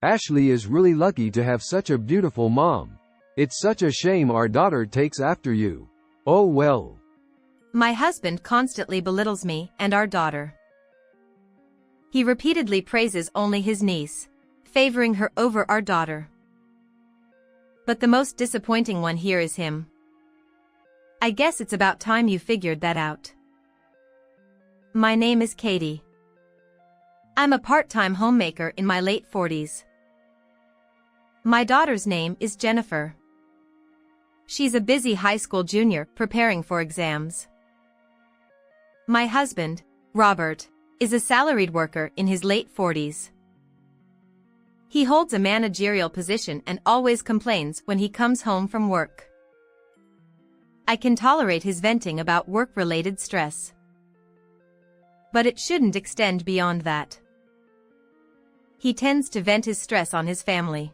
Ashley is really lucky to have such a beautiful mom. It's such a shame our daughter takes after you. Oh well. My husband constantly belittles me and our daughter. He repeatedly praises only his niece, favoring her over our daughter. But the most disappointing one here is him. I guess it's about time you figured that out. My name is Katie. I'm a part-time homemaker in my late 40s. My daughter's name is Jennifer. She's a busy high school junior preparing for exams. My husband, Robert, is a salaried worker in his late 40s. He holds a managerial position and always complains when he comes home from work. I can tolerate his venting about work-related stress. But it shouldn't extend beyond that. He tends to vent his stress on his family.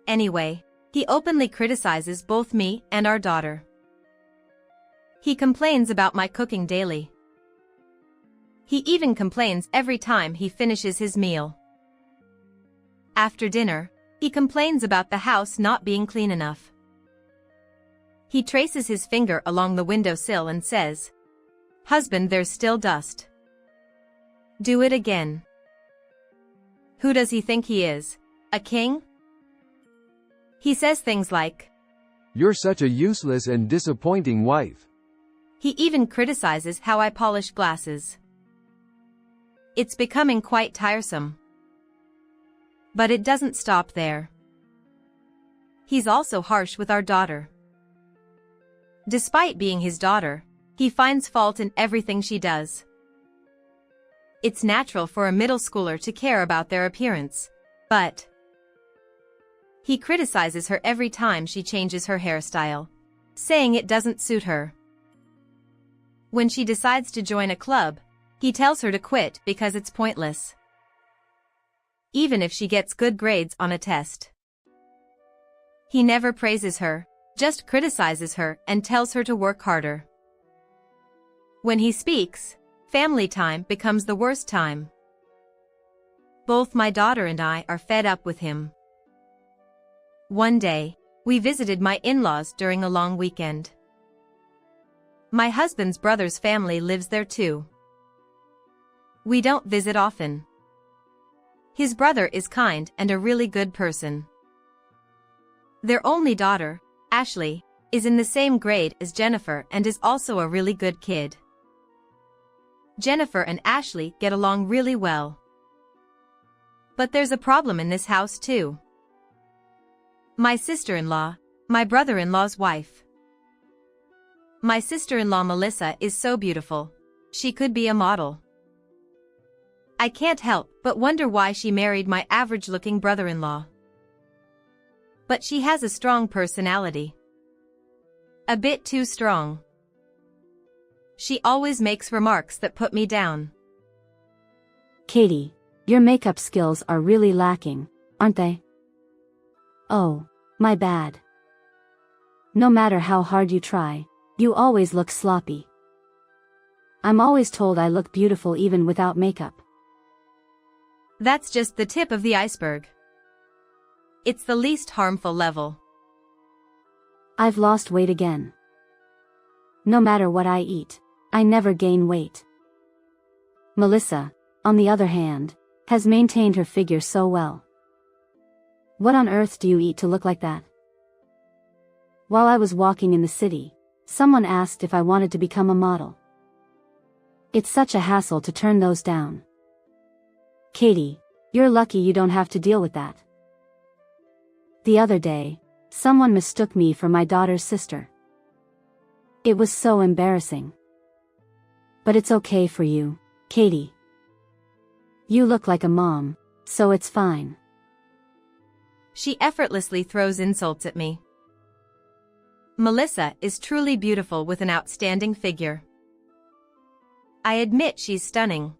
Anyway, he openly criticizes both me and our daughter. He complains about my cooking daily. He even complains every time he finishes his meal. After dinner, he complains about the house not being clean enough. He traces his finger along the windowsill and says, "Husband, there's still dust. Do it again." Who does he think he is? A king? He says things like, "You're such a useless and disappointing wife." He even criticizes how I polish glasses. It's becoming quite tiresome. But it doesn't stop there. He's also harsh with our daughter. Despite being his daughter, he finds fault in everything she does. It's natural for a middle schooler to care about their appearance, but he criticizes her every time she changes her hairstyle, saying it doesn't suit her. When she decides to join a club, he tells her to quit because it's pointless. Even if she gets good grades on a test. He never praises her, just criticizes her and tells her to work harder. When he speaks, family time becomes the worst time. Both my daughter and I are fed up with him. One day, we visited my in-laws during a long weekend. My husband's brother's family lives there too. We don't visit often. His brother is kind and a really good person. Their only daughter, Ashley, is in the same grade as Jennifer and is also a really good kid. Jennifer and Ashley get along really well. But there's a problem in this house too. My sister-in-law, my brother-in-law's wife. My sister-in-law Melissa is so beautiful. She could be a model. I can't help but wonder why she married my average-looking brother-in-law. But she has a strong personality. A bit too strong. She always makes remarks that put me down. Katie, your makeup skills are really lacking, aren't they? Oh, my bad. No matter how hard you try, you always look sloppy. I'm always told I look beautiful even without makeup. That's just the tip of the iceberg. It's the least harmful level. I've lost weight again. No matter what I eat, I never gain weight. Melissa, on the other hand, has maintained her figure so well. What on earth do you eat to look like that? While I was walking in the city, someone asked if I wanted to become a model. It's such a hassle to turn those down. Katie, you're lucky you don't have to deal with that. The other day, someone mistook me for my daughter's sister. It was so embarrassing. But it's okay for you, Katie. You look like a mom, so it's fine. She effortlessly throws insults at me. Melissa is truly beautiful with an outstanding figure. I admit she's stunning.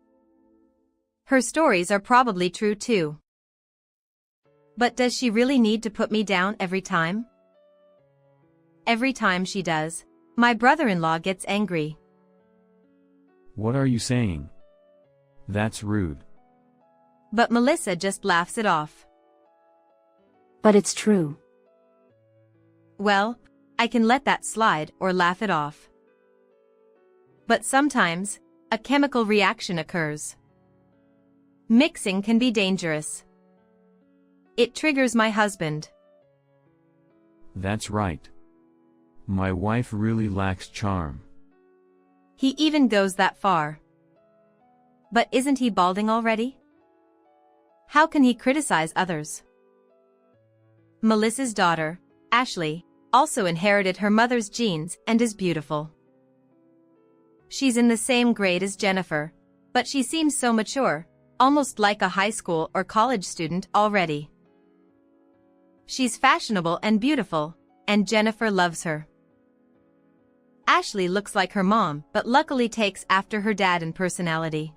Her stories are probably true too. But does she really need to put me down every time? Every time she does, my brother-in-law gets angry. What are you saying? That's rude. But Melissa just laughs it off. But it's true. Well, I can let that slide or laugh it off. But sometimes, a chemical reaction occurs. Mixing can be dangerous. It triggers my husband. That's right. My wife really lacks charm. He even goes that far. But isn't he balding already? How can he criticize others? Melissa's daughter, Ashley, also inherited her mother's genes and is beautiful. She's in the same grade as Jennifer, but she seems so mature, almost like a high school or college student already. She's fashionable and beautiful, and Jennifer loves her. Ashley looks like her mom, but luckily takes after her dad in personality.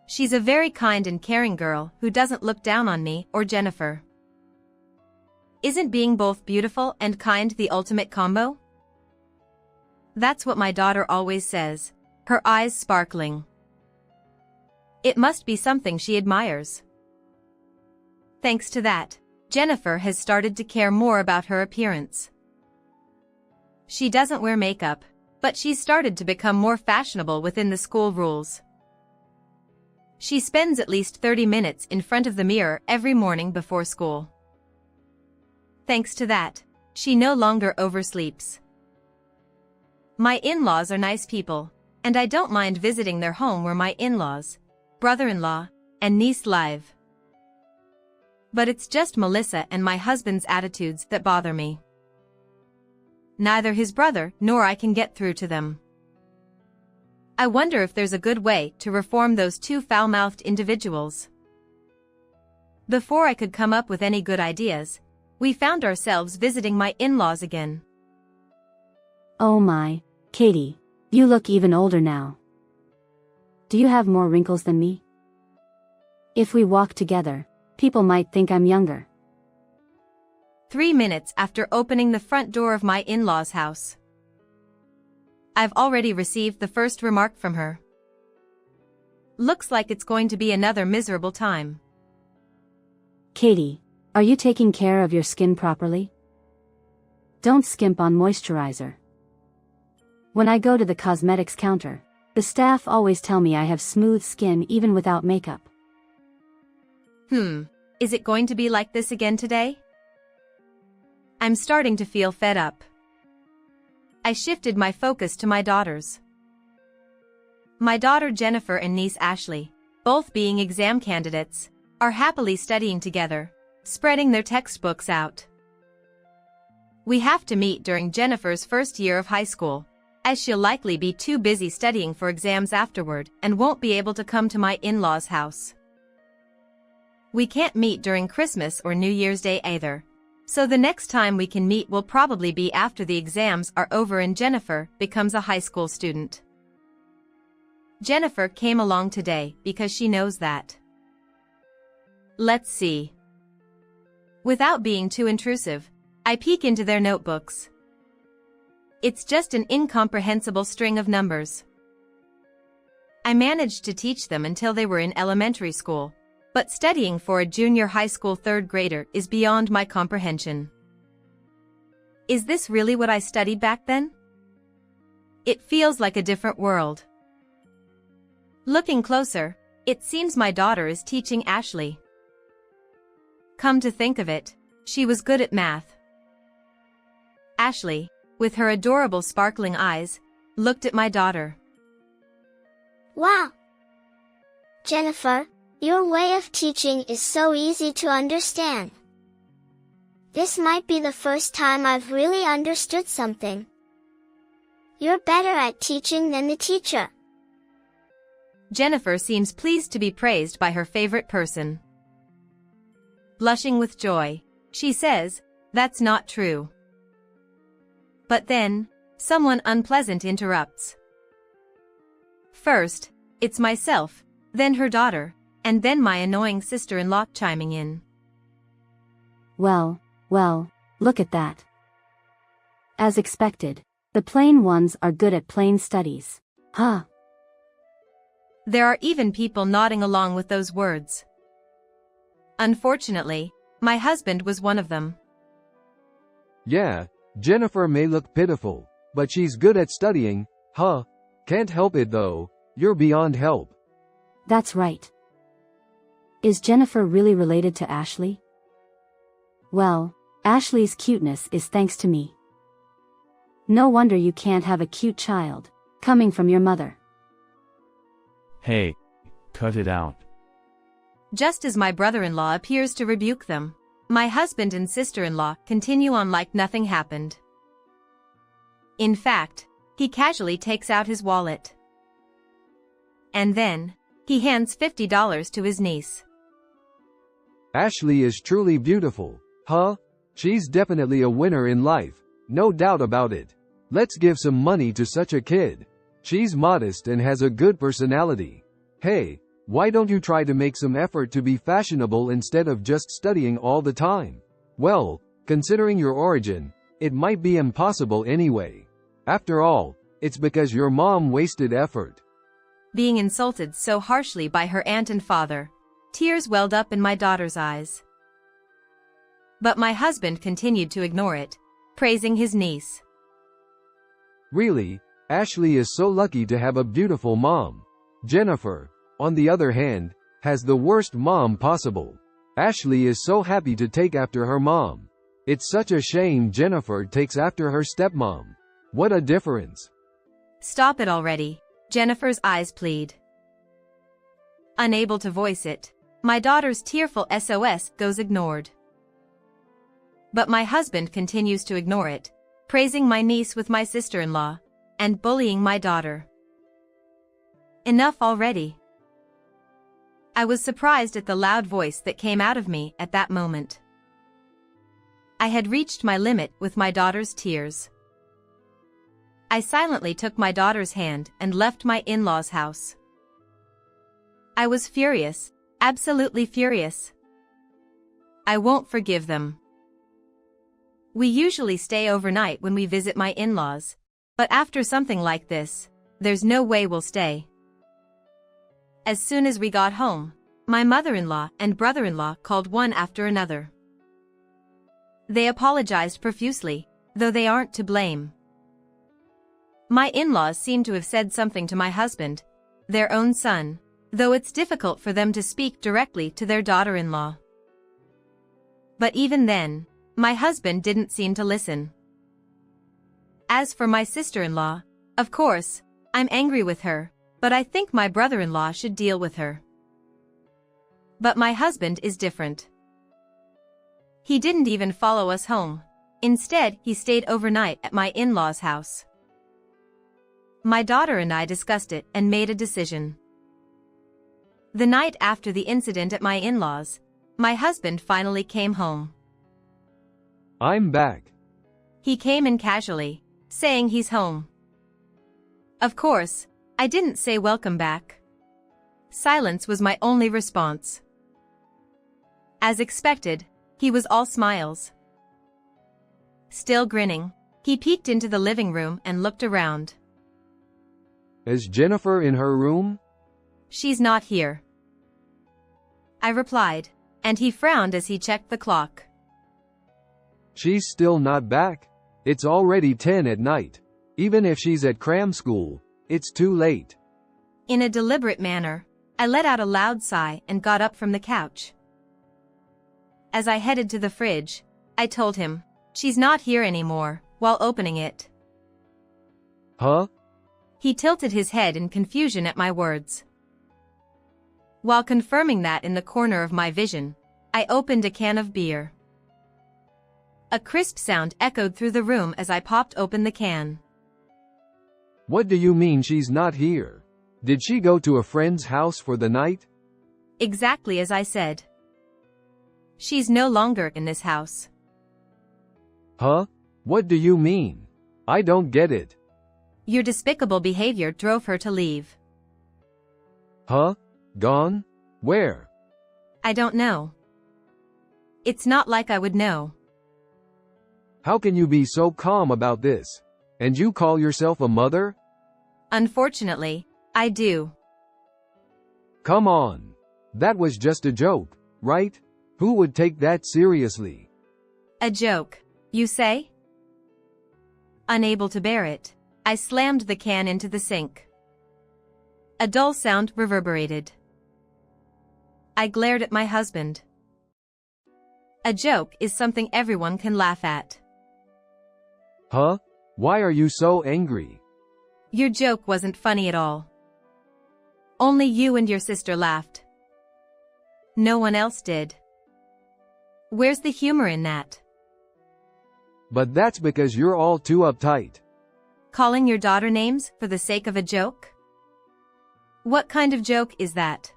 She's a very kind and caring girl who doesn't look down on me or Jennifer. Isn't being both beautiful and kind the ultimate combo? That's what my daughter always says, her eyes sparkling. It must be something she admires. Thanks to that, Jennifer has started to care more about her appearance. She doesn't wear makeup, but she's started to become more fashionable within the school rules. She spends at least 30 minutes in front of the mirror every morning before school. Thanks to that, she no longer oversleeps. My in-laws are nice people, and I don't mind visiting their home where my in-laws, brother-in-law, and niece live. But it's just Melissa and my husband's attitudes that bother me. Neither his brother nor I can get through to them. I wonder if there's a good way to reform those two foul-mouthed individuals. Before I could come up with any good ideas, we found ourselves visiting my in-laws again. Oh my, Katie, you look even older now. Do you have more wrinkles than me? If we walk together, people might think I'm younger. 3 minutes after opening the front door of my in-laws' house, I've already received the first remark from her. Looks like it's going to be another miserable time. Katie, are you taking care of your skin properly? Don't skimp on moisturizer. When I go to the cosmetics counter, the staff always tell me I have smooth skin even without makeup. Is it going to be like this again today? I'm starting to feel fed up. I shifted my focus to my daughters. My daughter Jennifer and niece Ashley, both being exam candidates, are happily studying together, spreading their textbooks out. We have to meet during Jennifer's first year of high school, as she'll likely be too busy studying for exams afterward and won't be able to come to my in-laws' house. We can't meet during Christmas or New Year's Day either, so the next time we can meet will probably be after the exams are over and Jennifer becomes a high school student. Jennifer came along today because she knows that. Let's see. Without being too intrusive, I peek into their notebooks. It's just an incomprehensible string of numbers. I managed to teach them until they were in elementary school, but studying for a junior high school third grader is beyond my comprehension. Is this really what I studied back then? It feels like a different world. Looking closer, it seems my daughter is teaching Ashley. Come to think of it, she was good at math. Ashley, with her adorable sparkling eyes, looked at my daughter. Wow! Jennifer, your way of teaching is so easy to understand. This might be the first time I've really understood something. You're better at teaching than the teacher. Jennifer seems pleased to be praised by her favorite person. Blushing with joy, she says, "That's not true." But then, someone unpleasant interrupts. First, it's myself, then her daughter, and then my annoying sister-in-law chiming in. Well, look at that. As expected, the plain ones are good at plain studies. Huh. There are even people nodding along with those words. Unfortunately, my husband was one of them. Yeah, Jennifer may look pitiful, but she's good at studying, huh? Can't help it though, you're beyond help. That's right. Is Jennifer really related to Ashley? Well, Ashley's cuteness is thanks to me. No wonder you can't have a cute child, coming from your mother. Hey, cut it out. Just as my brother-in-law appears to rebuke them, my husband and sister-in-law continue on like nothing happened. In fact, he casually takes out his wallet. And then, he hands $50 to his niece. Ashley is truly beautiful, huh? She's definitely a winner in life, no doubt about it. Let's give some money to such a kid. She's modest and has a good personality. Hey, why don't you try to make some effort to be fashionable instead of just studying all the time? Well, considering your origin, it might be impossible anyway. After all, it's because your mom wasted effort. Being insulted so harshly by her aunt and father, tears welled up in my daughter's eyes. But my husband continued to ignore it, praising his niece. Really, Ashley is so lucky to have a beautiful mom. Jennifer, on the other hand, has the worst mom possible. Ashley is so happy to take after her mom. It's such a shame Jennifer takes after her stepmom. What a difference. Stop it already, Jennifer's eyes plead. Unable to voice it, my daughter's tearful SOS goes ignored. But my husband continues to ignore it, praising my niece with my sister-in-law, and bullying my daughter. Enough already. I was surprised at the loud voice that came out of me at that moment. I had reached my limit with my daughter's tears. I silently took my daughter's hand and left my in-laws' house. I was furious, absolutely furious. I won't forgive them. We usually stay overnight when we visit my in-laws, but after something like this, there's no way we'll stay. As soon as we got home, my mother-in-law and brother-in-law called one after another. They apologized profusely, though they aren't to blame. My in-laws seem to have said something to my husband, their own son, though it's difficult for them to speak directly to their daughter-in-law. But even then, my husband didn't seem to listen. As for my sister-in-law, of course, I'm angry with her, but I think my brother-in-law should deal with her. But my husband is different. He didn't even follow us home. Instead, he stayed overnight at my in-laws' house. My daughter and I discussed it and made a decision. The night after the incident at my in-laws, my husband finally came home. I'm back. He came in casually, saying he's home. Of course, I didn't say welcome back. Silence was my only response. As expected, he was all smiles. Still grinning, he peeked into the living room and looked around. Is Jennifer in her room? She's not here, I replied, and he frowned as he checked the clock. She's still not back? It's already 10 at night. Even if she's at cram school, it's too late. In a deliberate manner, I let out a loud sigh and got up from the couch. As I headed to the fridge, I told him, "She's not here anymore," while opening it. Huh? He tilted his head in confusion at my words. While confirming that in the corner of my vision, I opened a can of beer. A crisp sound echoed through the room as I popped open the can. What do you mean she's not here? Did she go to a friend's house for the night? Exactly as I said. She's no longer in this house. Huh? What do you mean? I don't get it. Your despicable behavior drove her to leave. Huh? Gone? Where? I don't know. It's not like I would know. How can you be so calm about this? And you call yourself a mother? Unfortunately, I do. Come on. That was just a joke, right? Who would take that seriously? A joke, you say? Unable to bear it, I slammed the can into the sink. A dull sound reverberated. I glared at my husband. A joke is something everyone can laugh at. Huh? Why are you so angry? Your joke wasn't funny at all. Only you and your sister laughed. No one else did. Where's the humor in that? But that's because you're all too uptight. Calling your daughter names for the sake of a joke? What kind of joke is that?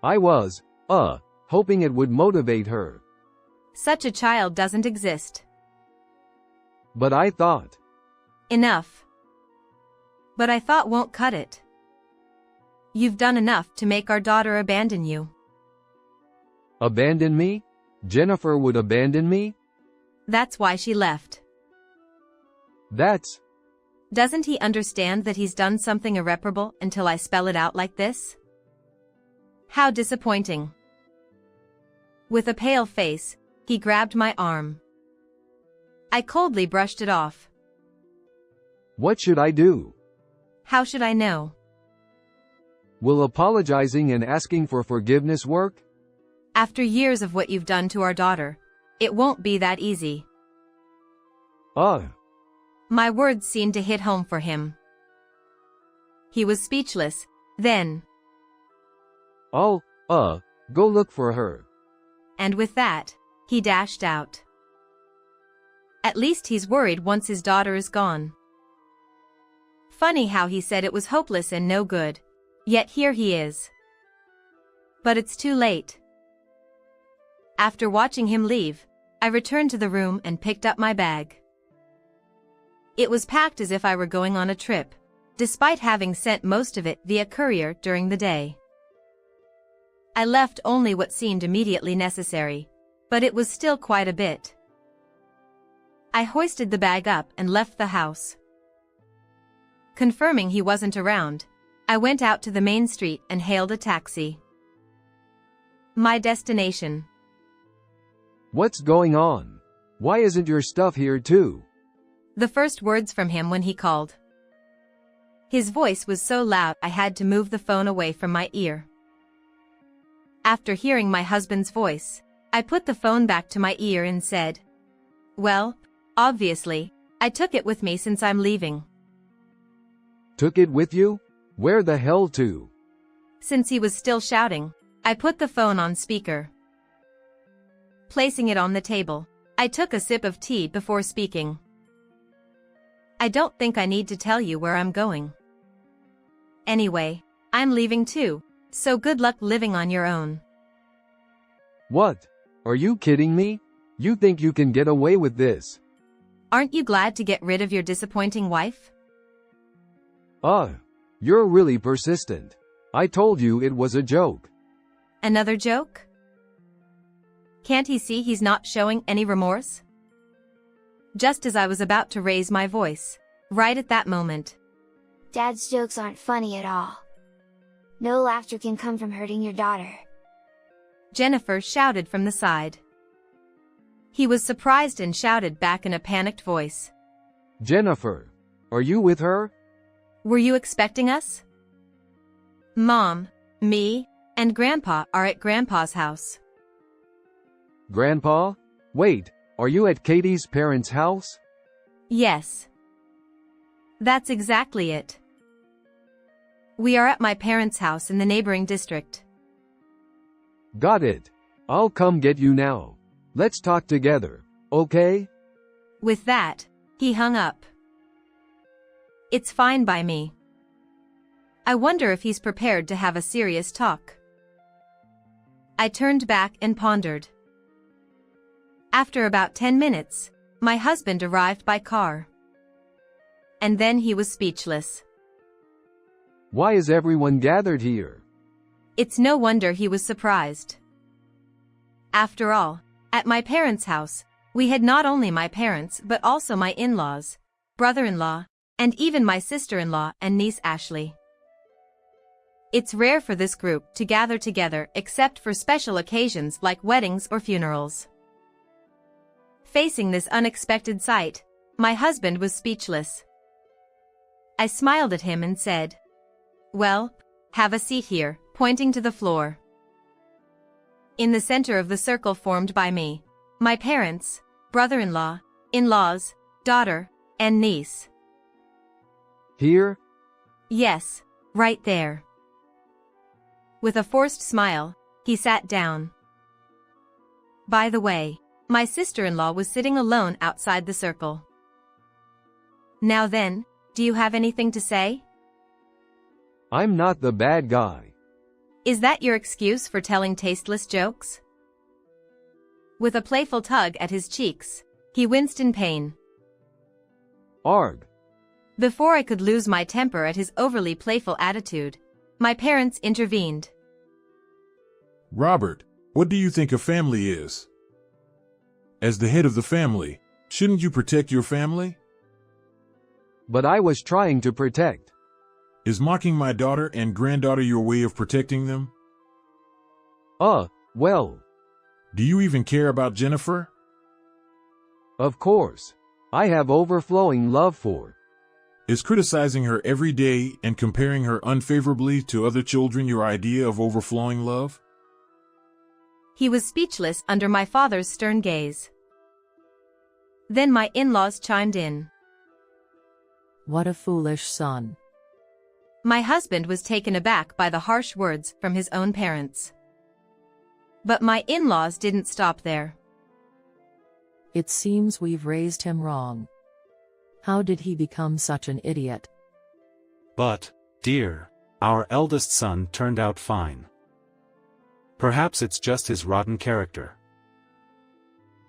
I was, hoping it would motivate her. Such a child doesn't exist. But I thought. Enough. But I thought won't cut it. You've done enough to make our daughter abandon you. Abandon me? Jennifer would abandon me? That's why she left. That's... Doesn't he understand that he's done something irreparable until I spell it out like this? How disappointing. With a pale face, he grabbed my arm. I coldly brushed it off. What should I do? How should I know? Will apologizing and asking for forgiveness work? After years of what you've done to our daughter, it won't be that easy. My words seemed to hit home for him. He was speechless, then. Go look for her. And with that, he dashed out. At least he's worried once his daughter is gone. Funny how he said it was hopeless and no good, yet here he is. But it's too late. After watching him leave, I returned to the room and picked up my bag. It was packed as if I were going on a trip, despite having sent most of it via courier during the day. I left only what seemed immediately necessary, but it was still quite a bit. I hoisted the bag up and left the house. Confirming he wasn't around, I went out to the main street and hailed a taxi. My destination. What's going on? Why isn't your stuff here too? The first words from him when he called. His voice was so loud I had to move the phone away from my ear. After hearing my husband's voice, I put the phone back to my ear and said, "Well, obviously, I took it with me since I'm leaving." Took it with you? Where the hell to? Since he was still shouting, I put the phone on speaker. Placing it on the table, I took a sip of tea before speaking. I don't think I need to tell you where I'm going. Anyway, I'm leaving too, so good luck living on your own. What? Are you kidding me? You think you can get away with this? Aren't you glad to get rid of your disappointing wife? You're really persistent. I told you it was a joke. Another joke? Can't he see he's not showing any remorse? Just as I was about to raise my voice, right at that moment. Dad's jokes aren't funny at all. No laughter can come from hurting your daughter. Jennifer shouted from the side. He was surprised and shouted back in a panicked voice. Jennifer, are you with her? Were you expecting us? Mom, me, and Grandpa are at Grandpa's house. Grandpa? Wait, are you at Katie's parents' house? Yes. That's exactly it. We are at my parents' house in the neighboring district. Got it. I'll come get you now. Let's talk together, okay? With that, he hung up. It's fine by me. I wonder if he's prepared to have a serious talk. I turned back and pondered. After about 10 minutes, my husband arrived by car. And then he was speechless. Why is everyone gathered here? It's no wonder he was surprised. After all, at my parents' house, we had not only my parents but also my in-laws, brother-in-law, and even my sister-in-law and niece Ashley. It's rare for this group to gather together except for special occasions like weddings or funerals. Facing this unexpected sight, my husband was speechless. I smiled at him and said, "Well, have a seat here," pointing to the floor. In the center of the circle formed by me, my parents, brother-in-law, in-laws, daughter, and niece. Here? Yes, right there. With a forced smile, he sat down. By the way, my sister-in-law was sitting alone outside the circle. "Now then, do you have anything to say?" I'm not the bad guy. "Is that your excuse for telling tasteless jokes?" With a playful tug at his cheeks, he winced in pain. Arg. Before I could lose my temper at his overly playful attitude, my parents intervened. Robert, what do you think a family is? As the head of the family, shouldn't you protect your family? But I was trying to protect. Is mocking my daughter and granddaughter your way of protecting them? Well. Do you even care about Jennifer? Of course. I have overflowing love for. Is criticizing her every day and comparing her unfavorably to other children your idea of overflowing love? He was speechless under my father's stern gaze. Then my in-laws chimed in. What a foolish son. My husband was taken aback by the harsh words from his own parents. But my in-laws didn't stop there. It seems we've raised him wrong. How did he become such an idiot? But, dear, our eldest son turned out fine. Perhaps it's just his rotten character.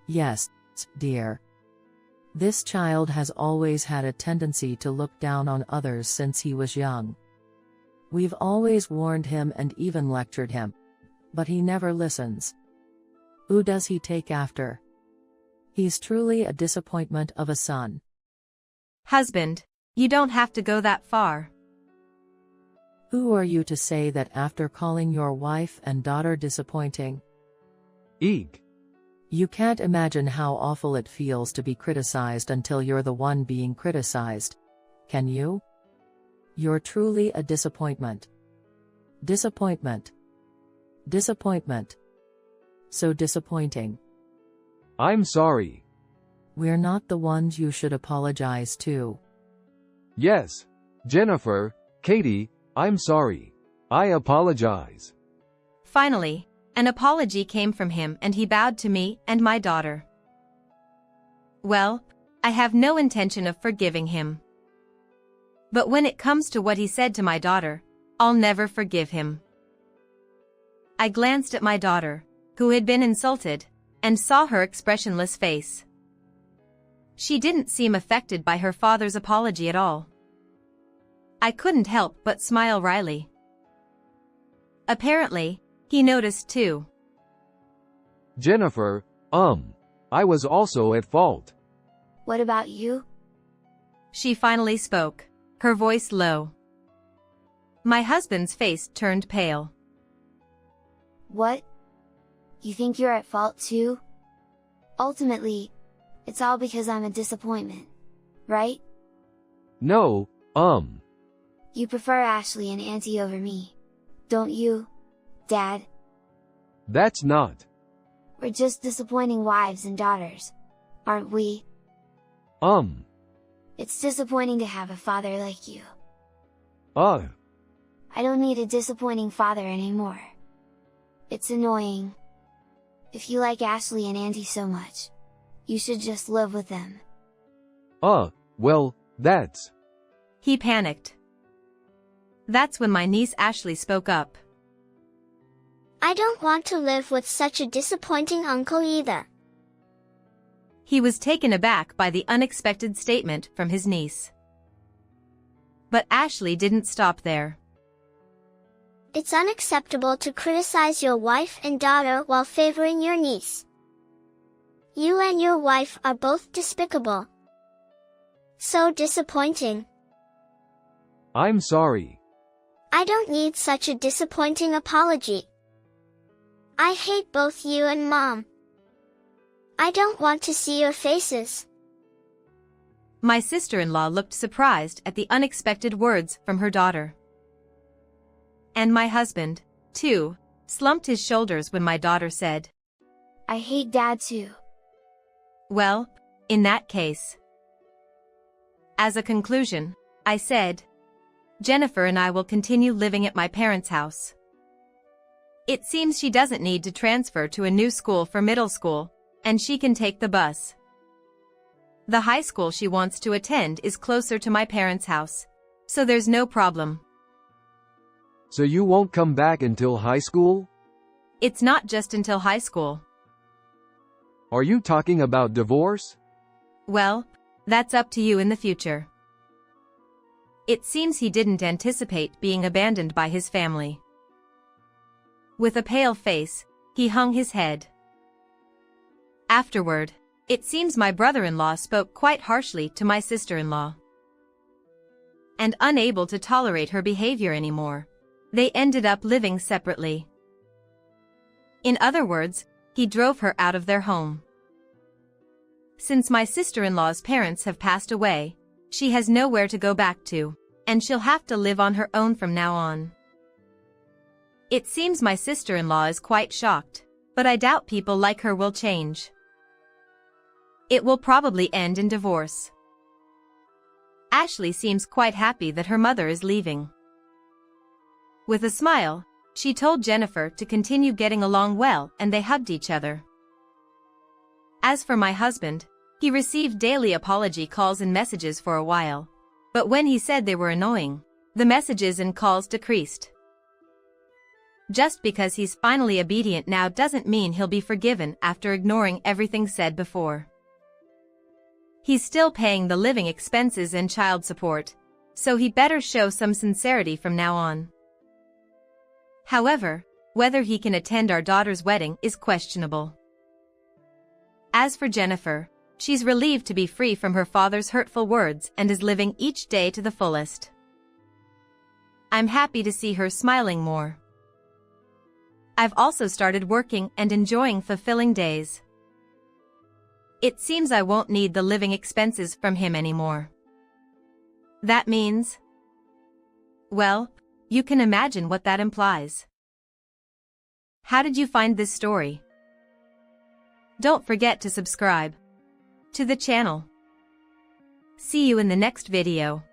Yes, dear. This child has always had a tendency to look down on others since he was young. We've always warned him and even lectured him. But he never listens. Who does he take after? He's truly a disappointment of a son. Husband, you don't have to go that far. Who are you to say that after calling your wife and daughter disappointing? Eek. You can't imagine how awful it feels to be criticized until you're the one being criticized, can you? You're truly a disappointment. Disappointment. Disappointment. So disappointing. I'm sorry. We're not the ones you should apologize to. Yes. Jennifer, Katie, I'm sorry. I apologize. Finally, an apology came from him and he bowed to me and my daughter. Well, I have no intention of forgiving him. But when it comes to what he said to my daughter, I'll never forgive him. I glanced at my daughter, who had been insulted, and saw her expressionless face. She didn't seem affected by her father's apology at all. I couldn't help but smile wryly. Apparently, he noticed too. Jennifer, I was also at fault. What about you? She finally spoke, her voice low. My husband's face turned pale. What? You think you're at fault too? Ultimately, it's all because I'm a disappointment, right? No, You prefer Ashley and Auntie over me, don't you, Dad? That's not. We're just disappointing wives and daughters, aren't we? It's disappointing to have a father like you. I don't need a disappointing father anymore. It's annoying. If you like Ashley and Auntie so much, you should just live with them. Well, that's... He panicked. That's when my niece Ashley spoke up. I don't want to live with such a disappointing uncle either. He was taken aback by the unexpected statement from his niece. But Ashley didn't stop there. It's unacceptable to criticize your wife and daughter while favoring your niece. You and your wife are both despicable. So disappointing. I'm sorry. I don't need such a disappointing apology. I hate both you and Mom. I don't want to see your faces. My sister-in-law looked surprised at the unexpected words from her daughter. And my husband, too, slumped his shoulders when my daughter said, I hate Dad too. Well, in that case. As a conclusion, I said, Jennifer and I will continue living at my parents' house. It seems she doesn't need to transfer to a new school for middle school, and she can take the bus. The high school she wants to attend is closer to my parents' house, so there's no problem. So you won't come back until high school? It's not just until high school. Are you talking about divorce? Well, that's up to you in the future. It seems he didn't anticipate being abandoned by his family. With a pale face, he hung his head. Afterward, it seems my brother-in-law spoke quite harshly to my sister-in-law. And unable to tolerate her behavior anymore, they ended up living separately. In other words, he drove her out of their home. Since my sister-in-law's parents have passed away, she has nowhere to go back to, and she'll have to live on her own from now on. It seems my sister-in-law is quite shocked, but I doubt people like her will change. It will probably end in divorce. Ashley seems quite happy that her mother is leaving. With a smile, she told Jennifer to continue getting along well, and they hugged each other. As for my husband, he received daily apology calls and messages for a while, but when he said they were annoying, the messages and calls decreased. Just because he's finally obedient now doesn't mean he'll be forgiven after ignoring everything said before. He's still paying the living expenses and child support, so he better show some sincerity from now on. However, whether he can attend our daughter's wedding is questionable. As for Jennifer, she's relieved to be free from her father's hurtful words and is living each day to the fullest. I'm happy to see her smiling more. I've also started working and enjoying fulfilling days. It seems I won't need the living expenses from him anymore. That means... well, you can imagine what that implies. How did you find this story? Don't forget to subscribe to the channel. See you in the next video.